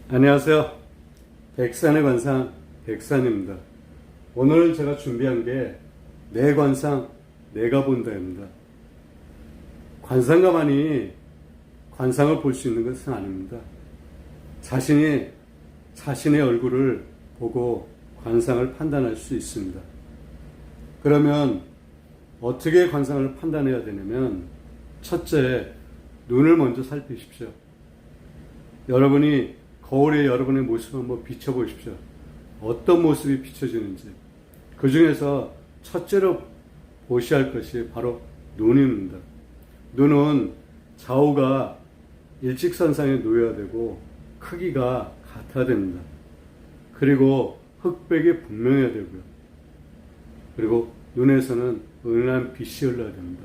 안녕하세요. 백산의 관상 백산입니다. 오늘 제가 준비한 게 내 관상 내가 본다입니다. 관상가만이 관상을 볼 수 있는 것은 아닙니다. 자신이 자신의 얼굴을 보고 관상을 판단할 수 있습니다. 그러면 어떻게 관상을 판단해야 되냐면, 첫째, 눈을 먼저 살피십시오. 여러분이 거울에 여러분의 모습을 한번 비춰보십시오. 어떤 모습이 비춰지는지. 그 중에서 첫째로 보셔야 할 것이 바로 눈입니다. 눈은 좌우가 일직선상에 놓여야 되고 크기가 같아야 됩니다. 그리고 흑백이 분명해야 되고요. 그리고 눈에서는 은은한 빛이 흘러야 됩니다.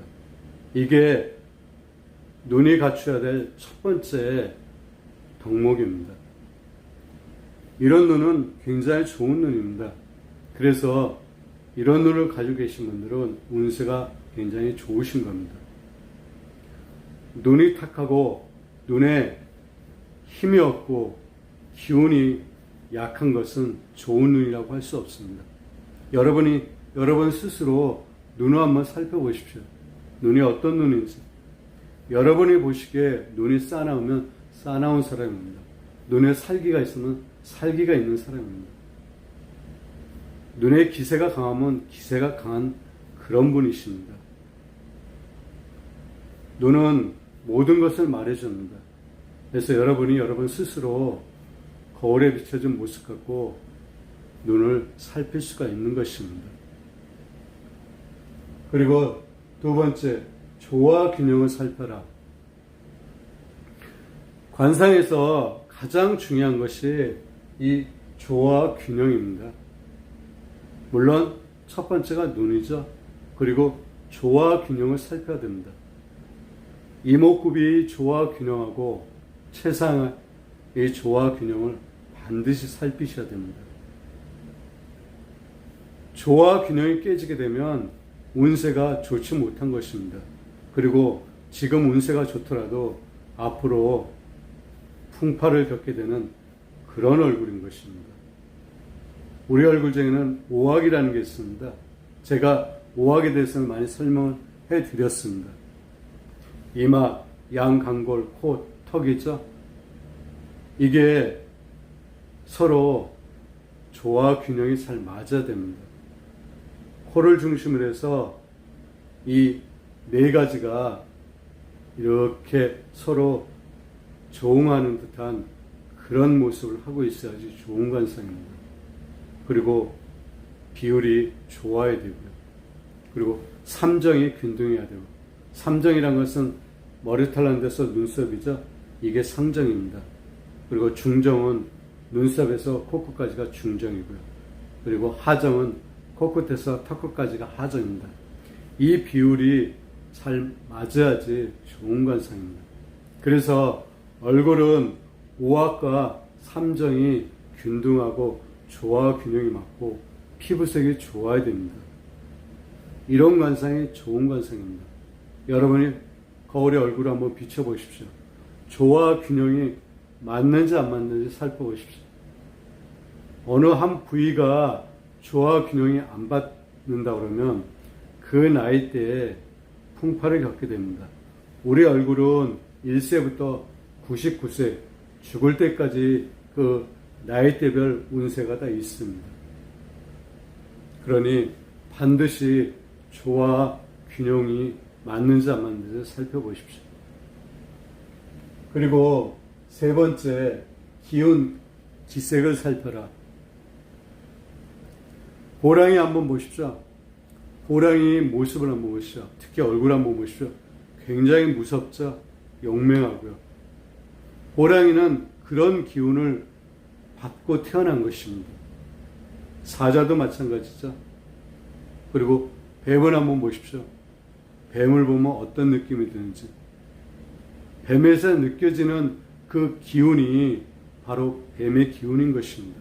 이게 눈이 갖춰야 될 첫 번째 덕목입니다. 이런 눈은 굉장히 좋은 눈입니다. 그래서 이런 눈을 가지고 계신 분들은 운세가 굉장히 좋으신 겁니다. 눈이 탁하고 눈에 힘이 없고 기운이 약한 것은 좋은 눈이라고 할 수 없습니다. 여러분 스스로 눈을 한번 살펴보십시오. 눈이 어떤 눈인지. 여러분이 보시기에 눈이 싸나우면 싸나운 사람입니다. 눈에 살기가 있으면 살기가 있는 사람입니다. 눈에 기세가 강하면 기세가 강한 그런 분이십니다. 눈은 모든 것을 말해줍니다. 그래서 여러분이 여러분 스스로 거울에 비춰진 모습 갖고 눈을 살필 수가 있는 것입니다. 그리고 두 번째, 조화 균형을 살펴라. 관상에서 가장 중요한 것이 이 조화 균형입니다. 물론 첫 번째가 눈이죠. 그리고 조화 균형을 살펴야 됩니다. 이목구비 조화 균형하고 체상의 이 조화 균형을 반드시 살피셔야 됩니다. 조화 균형이 깨지게 되면 운세가 좋지 못한 것입니다. 그리고 지금 운세가 좋더라도 앞으로 풍파를 겪게 되는 그런 얼굴인 것입니다. 우리 얼굴 중에는 오악이라는 게 있습니다. 제가 오악에 대해서는 많이 설명을 해드렸습니다. 이마, 양강골, 코, 턱이죠. 이게 서로 조화 균형이 잘 맞아야 됩니다. 코를 중심으로 해서 이 네 가지가 이렇게 서로 조응하는 듯한 그런 모습을 하고 있어야지 좋은 관상입니다. 그리고 비율이 좋아야 되고요. 그리고 삼정이 균등해야 되고, 삼정이란 것은 머리털 난 데서 눈썹이죠. 이게 상정입니다. 그리고 중정은 눈썹에서 코끝까지가 중정이고요. 그리고 하정은 코끝에서 턱끝까지가 하정입니다. 이 비율이 잘 맞아야지 좋은 관상입니다. 그래서 얼굴은 오악과 삼정이 균등하고 조화 균형이 맞고 피부색이 좋아야 됩니다. 이런 관상이 좋은 관상입니다. 여러분이 거울에 얼굴을 한번 비춰보십시오. 조화 균형이 맞는지 안 맞는지 살펴보십시오. 어느 한 부위가 조화 균형이 안 받는다 그러면 그 나이대에 풍파를 겪게 됩니다. 우리 얼굴은 1세부터 99세 죽을 때까지 그 나이대별 운세가 다 있습니다. 그러니 반드시 조화 균형이 맞는지 안 맞는지 살펴보십시오. 그리고 세 번째, 기운 지색을 살펴라. 호랑이 한번 보십시오. 호랑이 모습을 한번 보십시오. 특히 얼굴 한번 보십시오. 굉장히 무섭죠. 용맹하고요. 호랑이는 그런 기운을 받고 태어난 것입니다. 사자도 마찬가지죠. 그리고 뱀을 한번 보십시오. 뱀을 보면 어떤 느낌이 드는지. 뱀에서 느껴지는 그 기운이 바로 뱀의 기운인 것입니다.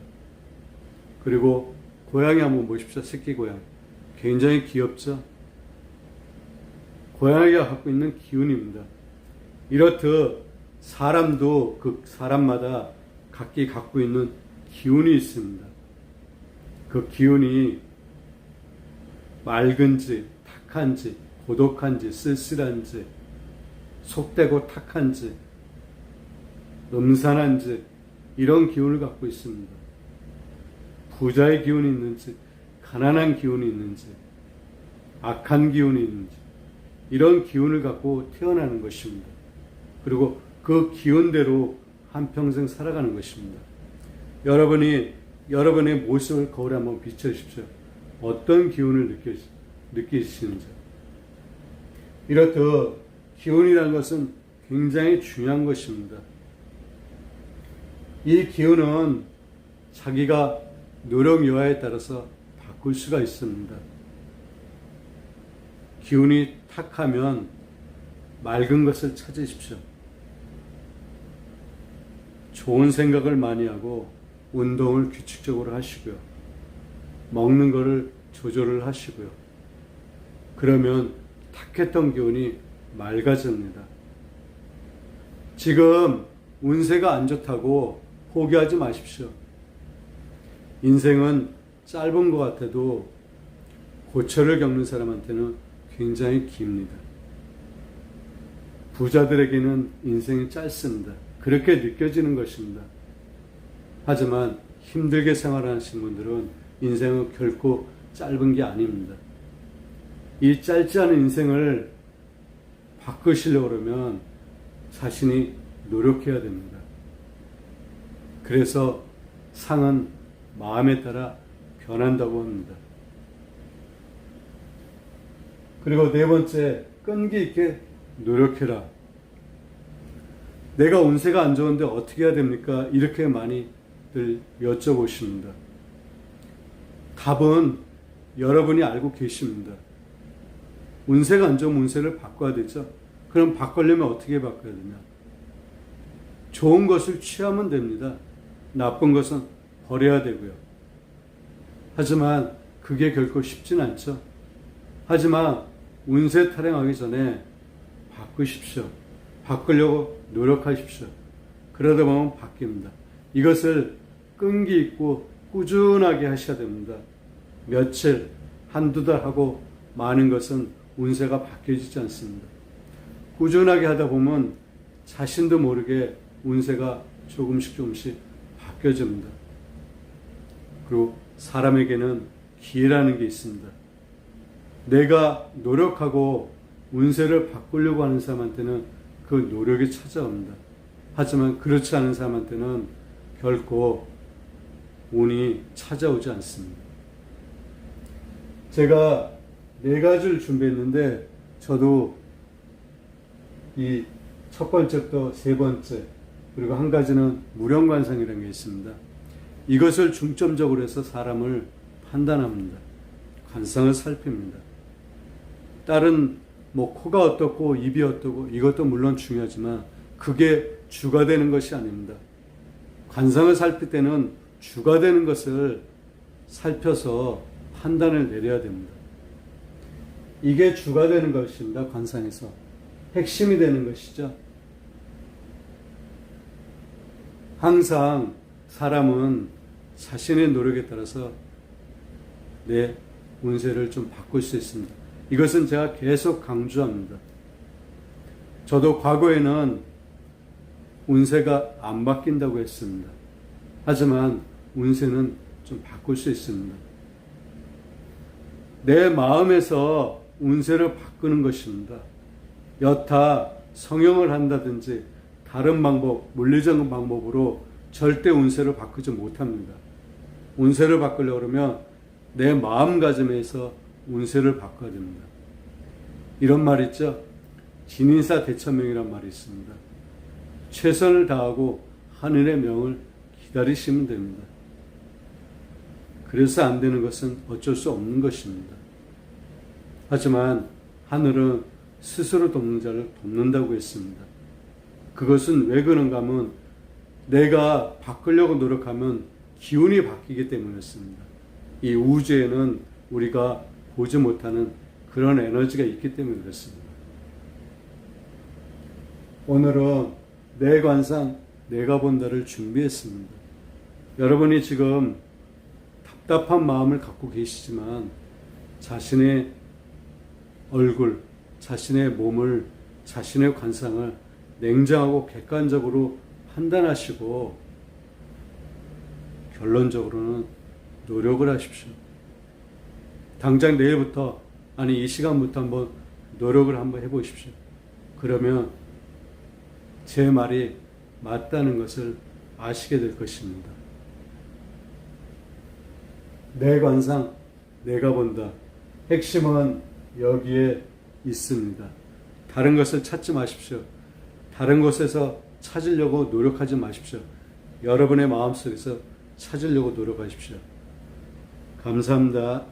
그리고 고양이 한번 보십시오. 새끼 고양이. 굉장히 귀엽죠. 고양이가 갖고 있는 기운입니다. 이렇듯 사람도 그 사람마다 각기 갖고 있는 기운이 있습니다. 그 기운이 맑은지, 탁한지, 고독한지, 쓸쓸한지, 속되고 탁한지, 음산한지, 이런 기운을 갖고 있습니다. 부자의 기운이 있는지, 가난한 기운이 있는지, 악한 기운이 있는지, 이런 기운을 갖고 태어나는 것입니다. 그리고 그 기운대로 한평생 살아가는 것입니다. 여러분이 여러분의 모습을 거울에 한번 비춰주십시오. 어떤 기운을 느끼시는지. 이렇듯 기운이라는 것은 굉장히 중요한 것입니다. 이 기운은 자기가 노력 여하에 따라서 바꿀 수가 있습니다. 기운이 탁하면 맑은 것을 찾으십시오. 좋은 생각을 많이 하고 운동을 규칙적으로 하시고요. 먹는 거를 조절을 하시고요. 그러면 탁했던 기운이 맑아집니다. 지금 운세가 안 좋다고 포기하지 마십시오. 인생은 짧은 것 같아도 고초를 겪는 사람한테는 굉장히 깁니다. 부자들에게는 인생이 짧습니다. 그렇게 느껴지는 것입니다. 하지만 힘들게 생활하시는 분들은 인생은 결코 짧은 게 아닙니다. 이 짧지 않은 인생을 바꾸시려고 그러면 자신이 노력해야 됩니다. 그래서 상은 마음에 따라 변한다고 합니다. 그리고 네 번째, 끈기 있게 노력해라. 내가 운세가 안 좋은데 어떻게 해야 됩니까? 이렇게 많이들 여쭤보십니다. 답은 여러분이 알고 계십니다. 운세가 안 좋으면 운세를 바꿔야 되죠. 그럼 바꾸려면 어떻게 바꿔야 되냐? 좋은 것을 취하면 됩니다. 나쁜 것은 버려야 되고요. 하지만 그게 결코 쉽진 않죠. 하지만 운세 타령하기 전에 바꾸십시오. 바꾸려고 노력하십시오. 그러다 보면 바뀝니다. 이것을 끈기 있고 꾸준하게 하셔야 됩니다. 며칠, 한두 달 하고 많은 것은 운세가 바뀌어지지 않습니다. 꾸준하게 하다 보면 자신도 모르게 운세가 조금씩 바뀌어집니다. 그리고 사람에게는 기회라는 게 있습니다. 내가 노력하고 운세를 바꾸려고 하는 사람한테는 그 노력이 찾아옵니다. 하지만 그렇지 않은 사람한테는 결코 운이 찾아오지 않습니다. 제가 4가지를 준비했는데 저도 이 첫 번째부터 3번째 그리고 한 가지는 무령관상이라는 게 있습니다. 이것을 중점적으로 해서 사람을 판단합니다. 관상을 살핍니다. 다른 코가 어떻고 입이 어떻고 이것도 물론 중요하지만 그게 주가 되는 것이 아닙니다. 관상을 살필 때는 주가 되는 것을 살펴서 판단을 내려야 됩니다. 이게 주가 되는 것입니다. 관상에서 핵심이 되는 것이죠. 항상 사람은 자신의 노력에 따라서 내 운세를 좀 바꿀 수 있습니다. 이것은 제가 계속 강조합니다. 저도 과거에는 운세가 안 바뀐다고 했습니다. 하지만 운세는 좀 바꿀 수 있습니다. 내 마음에서 운세를 바꾸는 것입니다. 여타 성형을 한다든지 다른 방법, 물리적인 방법으로 절대 운세를 바꾸지 못합니다. 운세를 바꾸려고 그러면 내 마음가짐에서 운세를 바꿔야 됩니다. 이런 말 있죠? 진인사 대천명이란 말이 있습니다. 최선을 다하고 하늘의 명을 기다리시면 됩니다. 그래서 안 되는 것은 어쩔 수 없는 것입니다. 하지만 하늘은 스스로 돕는 자를 돕는다고 했습니다. 그것은 왜 그런가 하면 내가 바꾸려고 노력하면 기운이 바뀌기 때문이었습니다. 이 우주에는 우리가 보지 못하는 그런 에너지가 있기 때문에 그렇습니다. 오늘은 내 관상 내가 본다를 준비했습니다. 여러분이 지금 답답한 마음을 갖고 계시지만 자신의 얼굴, 자신의 몸을, 자신의 관상을 냉정하고 객관적으로 판단하시고 결론적으로는 노력을 하십시오. 당장 내일부터, 아니 이 시간부터 한번 노력을 한번 해보십시오. 그러면 제 말이 맞다는 것을 아시게 될 것입니다. 내 관상, 내가 본다. 핵심은 여기에 있습니다. 다른 것을 찾지 마십시오. 다른 곳에서 찾으려고 노력하지 마십시오. 여러분의 마음속에서 찾으려고 노력하십시오. 감사합니다.